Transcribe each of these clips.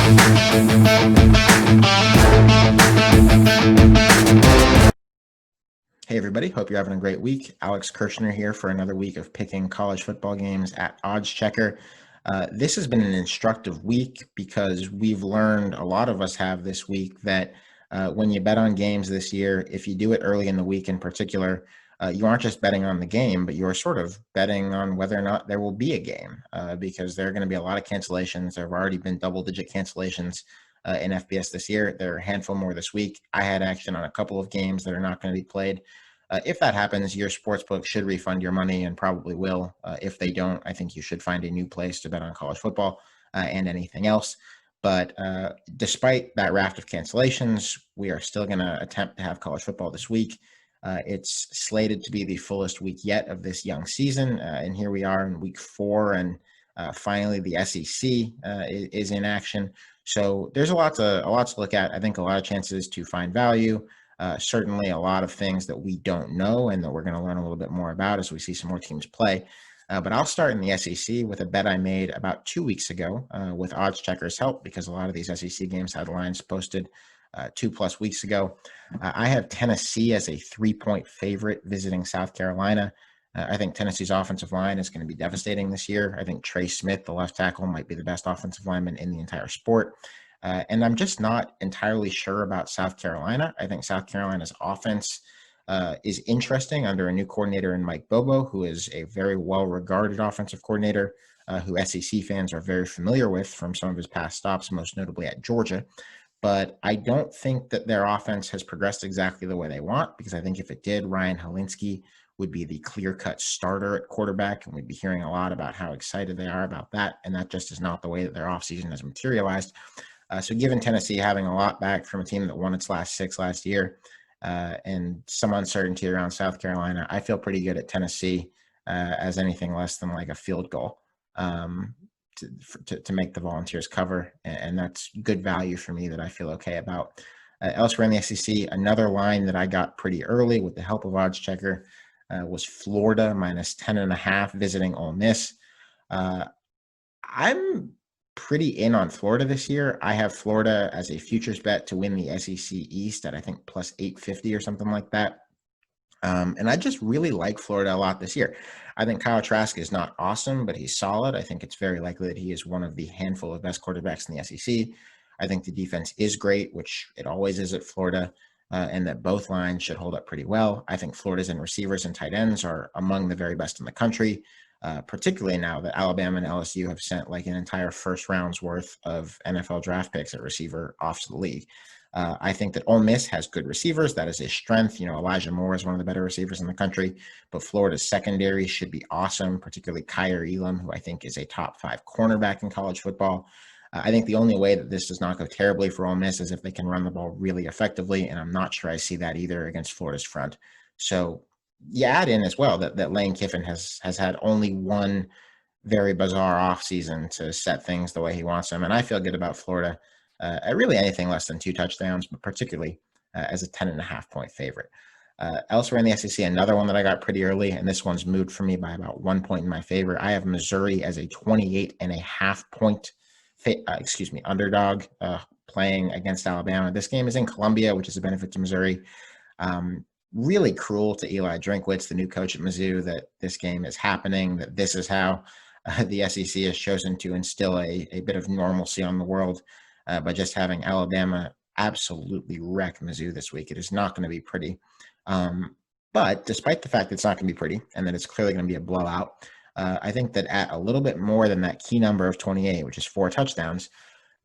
Hey everybody, hope you're having a great week. Alex Kirshner here for another week of picking college football games at OddsChecker. This has been an instructive week because we've learned, a lot of us have this week, that when you bet on games this year, if you do it early in the week in particular, you aren't just betting on the game, but you're sort of betting on whether or not there will be a game because there are going to be a lot of cancellations. There have already been double-digit cancellations in FBS this year. There are a handful more this week. I had action on a couple of games that are not going to be played. If that happens, your sportsbook should refund your money and probably will. If they don't, I think you should find a new place to bet on college football and anything else. But despite that raft of cancellations, we are still going to attempt to have college football this week. It's slated to be the fullest week yet of this young season. And here we are in week 4, and finally the SEC is in action. So there's a lot to look at. I think a lot of chances to find value. Certainly a lot of things that we don't know and that we're going to learn a little bit more about as we see some more teams play. But I'll start in the SEC with a bet I made about 2 weeks ago with OddsChecker's help, because a lot of these SEC games had lines posted 2+ weeks ago. I have Tennessee as a 3-point favorite visiting South Carolina. I think Tennessee's offensive line is going to be devastating this year. I think Trey Smith, the left tackle, might be the best offensive lineman in the entire sport. And I'm just not entirely sure about South Carolina. I think South Carolina's offense is interesting under a new coordinator in Mike Bobo, who is a very well-regarded offensive coordinator who SEC fans are very familiar with from some of his past stops, most notably at Georgia. But I don't think that their offense has progressed exactly the way they want, because I think if it did, Ryan Helinski would be the clear-cut starter at quarterback, and we'd be hearing a lot about how excited they are about that, and that just is not the way that their offseason has materialized. So given Tennessee having a lot back from a team that won its last 6 last year and some uncertainty around South Carolina, I feel pretty good at Tennessee as anything less than like a field goal to make the Volunteers cover. And that's good value for me that I feel okay about. Elsewhere in the SEC, another line that I got pretty early with the help of OddsChecker was Florida -10.5 visiting Ole Miss. I'm pretty in on Florida this year. I have Florida as a futures bet to win the SEC East at I think +850 or something like that. And I just really like Florida a lot this year. I think Kyle Trask is not awesome, but he's solid. I think it's very likely that he is one of the handful of best quarterbacks in the SEC. I think the defense is great, which it always is at Florida, and that both lines should hold up pretty well. I think Florida's and receivers and tight ends are among the very best in the country, particularly now that Alabama and LSU have sent like an entire first round's worth of NFL draft picks at receiver off to the league. I think that Ole Miss has good receivers. That is a strength. Elijah Moore is one of the better receivers in the country, but Florida's secondary should be awesome, particularly Kyer Elam, who I think is a top 5 cornerback in college football. I think the only way that this does not go terribly for Ole Miss is if they can run the ball really effectively, and I'm not sure I see that either against Florida's front. So you add in as well that Lane Kiffin has had only one very bizarre offseason to set things the way he wants them, and I feel good about Florida at really anything less than 2 touchdowns, but particularly as a 10.5-point favorite. Elsewhere in the SEC, another one that I got pretty early, and this one's moved for me by about 1 point in my favor. I have Missouri as a 28.5-point underdog playing against Alabama. This game is in Columbia, which is a benefit to Missouri. Really cruel to Eli Drinkwitz, the new coach at Mizzou, that this game is happening, that this is how the SEC has chosen to instill a bit of normalcy on the world by just having Alabama absolutely wreck Mizzou this week. It is not going to be pretty. But despite the fact that it's not going to be pretty and that it's clearly going to be a blowout, I think that at a little bit more than that key number of 28, which is 4 touchdowns,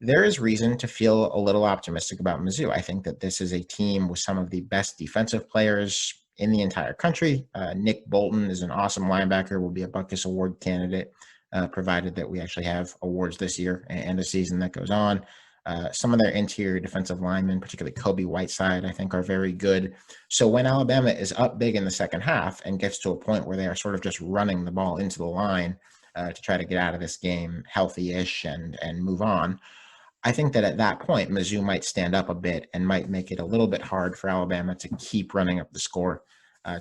there is reason to feel a little optimistic about Mizzou. I think that this is a team with some of the best defensive players in the entire country. Nick Bolton is an awesome linebacker, will be a Butkus Award candidate, provided that we actually have awards this year and a season that goes on. Some of their interior defensive linemen, particularly Kobe Whiteside, I think are very good. So when Alabama is up big in the second half and gets to a point where they are sort of just running the ball into the line to try to get out of this game healthy-ish and move on, I think that at that point, Mizzou might stand up a bit and might make it a little bit hard for Alabama to keep running up the score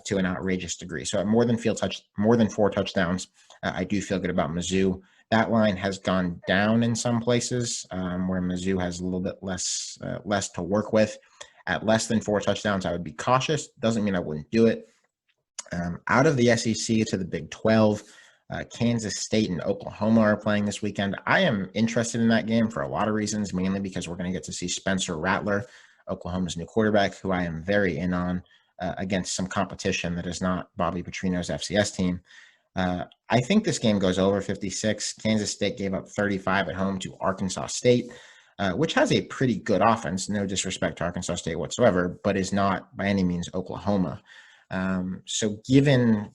to an outrageous degree. So at more than 4 touchdowns, I do feel good about Mizzou. That line has gone down in some places where Mizzou has a little bit less to work with. At less than 4 touchdowns, I would be cautious. Doesn't mean I wouldn't do it. Out of the SEC to the Big 12, Kansas State and Oklahoma are playing this weekend. I am interested in that game for a lot of reasons, mainly because we're going to get to see Spencer Rattler, Oklahoma's new quarterback, who I am very in on against some competition that is not Bobby Petrino's FCS team. I think this game goes over 56. Kansas State gave up 35 at home to Arkansas State, which has a pretty good offense. No disrespect to Arkansas State whatsoever, but is not by any means Oklahoma. So given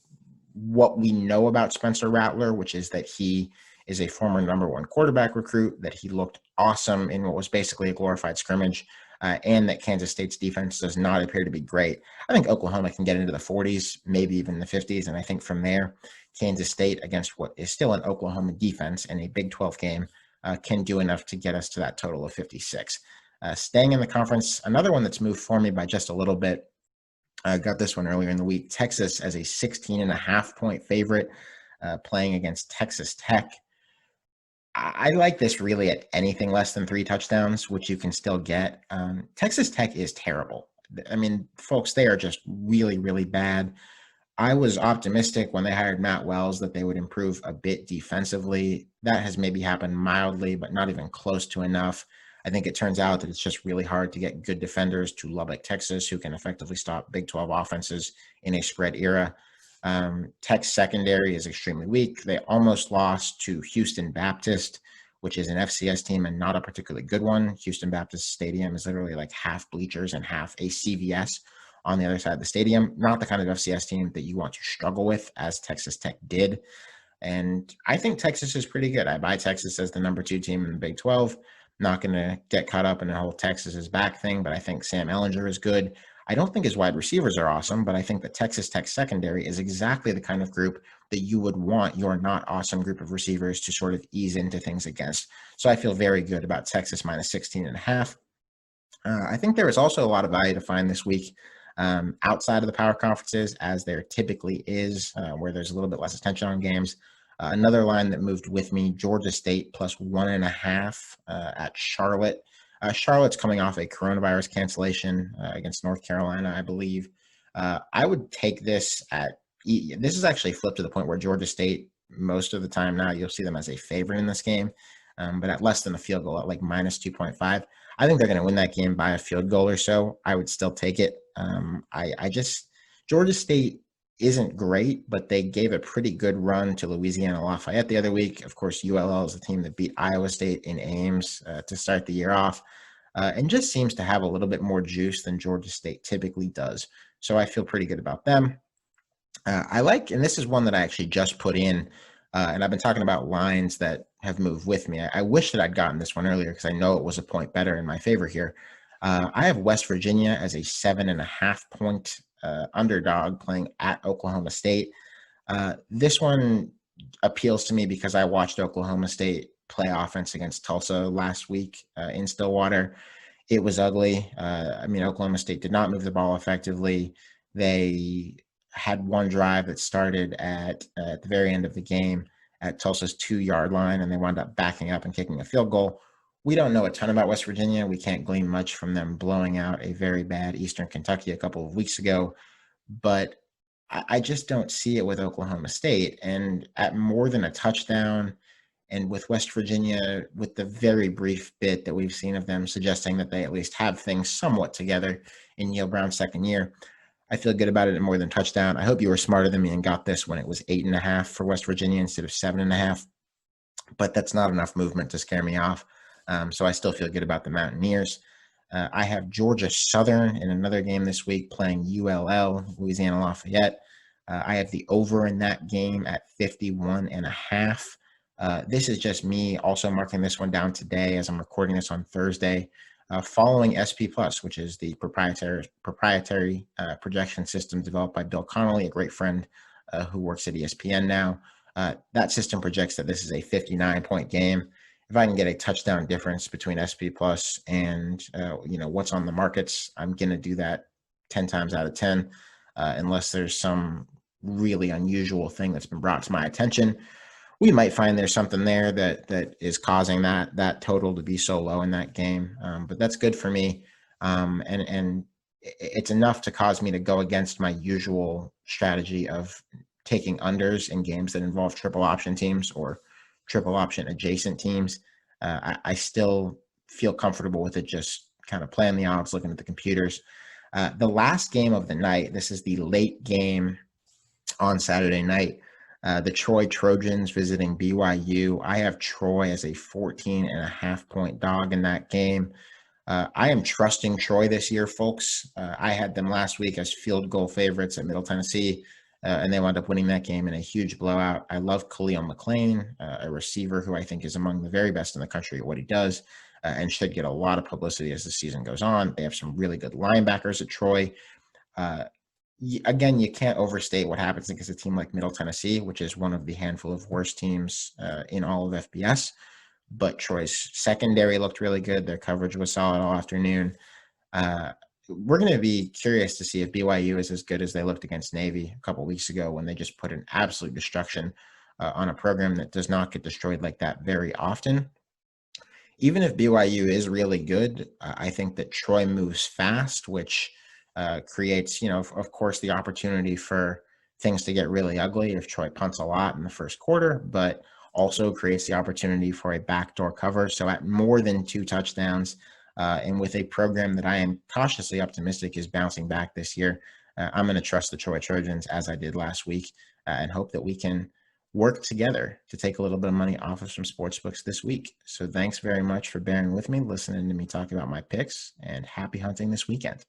what we know about Spencer Rattler, which is that he is a former number 1 quarterback recruit, that he looked awesome in what was basically a glorified scrimmage, and that Kansas State's defense does not appear to be great, I think Oklahoma can get into the 40s, maybe even the 50s. And I think from there, Kansas State, against what is still an Oklahoma defense in a Big 12 game, can do enough to get us to that total of 56. Staying in the conference, another one that's moved for me by just a little bit. I got this one earlier in the week. Texas as a 16.5-point favorite, playing against Texas Tech. I like this really at anything less than 3 touchdowns, which you can still get. Texas Tech is terrible. I mean, folks, they are just really, really bad. I was optimistic when they hired Matt Wells that they would improve a bit defensively. That has maybe happened mildly, but not even close to enough. I think it turns out that it's just really hard to get good defenders to Lubbock, Texas, who can effectively stop Big 12 offenses in a spread era. Tech's secondary is extremely weak. They almost lost to Houston Baptist, which is an FCS team and not a particularly good one. Houston Baptist Stadium is literally like half bleachers and half a CVS on the other side of the stadium. Not the kind of FCS team that you want to struggle with, as Texas Tech did. And I think Texas is pretty good. I buy Texas as the number 2 team in the Big 12. Not going to get caught up in the whole Texas is back thing, but I think Sam Ehlinger is good. I don't think his wide receivers are awesome, but I think the Texas Tech secondary is exactly the kind of group that you would want your not awesome group of receivers to sort of ease into things against. So I feel very good about Texas minus 16.5. I think there is also a lot of value to find this week outside of the power conferences, as there typically is, where there's a little bit less attention on games. Another line that moved with me, Georgia State plus 1.5 at Charlotte. Charlotte's coming off a coronavirus cancellation against North Carolina, I believe. I would take this this is actually flipped to the point where Georgia State, most of the time now, you'll see them as a favorite in this game, but at less than a field goal, at like minus 2.5. I think they're going to win that game by a field goal or so. I would still take it. Georgia State isn't great, but they gave a pretty good run to Louisiana Lafayette the other week. Of course, ULL is the team that beat Iowa State in Ames to start the year off, and just seems to have a little bit more juice than Georgia State typically does. So I feel pretty good about them. I like, and this is one that I actually just put in, and I've been talking about lines that have moved with me. I wish that I'd gotten this one earlier because I know it was a point better in my favor here. I have West Virginia as a 7.5-point underdog playing at Oklahoma State. This one appeals to me because I watched Oklahoma State play offense against Tulsa last week in Stillwater. It was ugly. Oklahoma State did not move the ball effectively. They had one drive that started at the very end of the game at Tulsa's 2-yard line, and they wound up backing up and kicking a field goal. We don't know a ton about West Virginia. We can't glean much from them blowing out a very bad Eastern Kentucky a couple of weeks ago, but I just don't see it with Oklahoma State. And at more than a touchdown, and with West Virginia, with the very brief bit that we've seen of them suggesting that they at least have things somewhat together in Neil Brown's second year, I feel good about it at more than touchdown. I hope you were smarter than me and got this when it was 8.5 for West Virginia instead of 7.5, but that's not enough movement to scare me off. So I still feel good about the Mountaineers. I have Georgia Southern in another game this week playing ULL, Louisiana Lafayette. I have the over in that game at 51.5. This is just me also marking this one down today as I'm recording this on Thursday, following SP Plus, which is the proprietary projection system developed by Bill Connolly, a great friend who works at ESPN now. That system projects that this is a 59-point game. If I can get a touchdown difference between SP Plus and what's on the markets, I'm going to do that 10 times out of 10, unless there's some really unusual thing that's been brought to my attention, we might find there's something there that is causing that total to be so low in that game. But that's good for me, and it's enough to cause me to go against my usual strategy of taking unders in games that involve triple option teams or triple option adjacent teams. I still feel comfortable with it, just kind of playing the odds, looking at the computers. The last game of the night, this is the late game on Saturday night. The Troy Trojans visiting BYU. I have Troy as a 14.5-point dog in that game. I am trusting Troy this year, folks. I had them last week as field goal favorites at Middle Tennessee, and they wound up winning that game in a huge blowout. I love Khalil McLean, a receiver who I think is among the very best in the country at what he does, and should get a lot of publicity as the season goes on. They have some really good linebackers at Troy. Again, you can't overstate what happens against a team like Middle Tennessee, which is one of the handful of worst teams in all of FBS. But Troy's secondary looked really good. Their coverage was solid all afternoon. We're going to be curious to see if BYU is as good as they looked against Navy a couple weeks ago, when they just put an absolute destruction on a program that does not get destroyed like that very often. Even if BYU is really good, I think that Troy moves fast, which creates, of course, the opportunity for things to get really ugly if Troy punts a lot in the first quarter, but also creates the opportunity for a backdoor cover. So at more than 2 touchdowns, and with a program that I am cautiously optimistic is bouncing back this year, I'm going to trust the Troy Trojans as I did last week, and hope that we can work together to take a little bit of money off of some sports books this week. So thanks very much for bearing with me, listening to me talk about my picks, and happy hunting this weekend.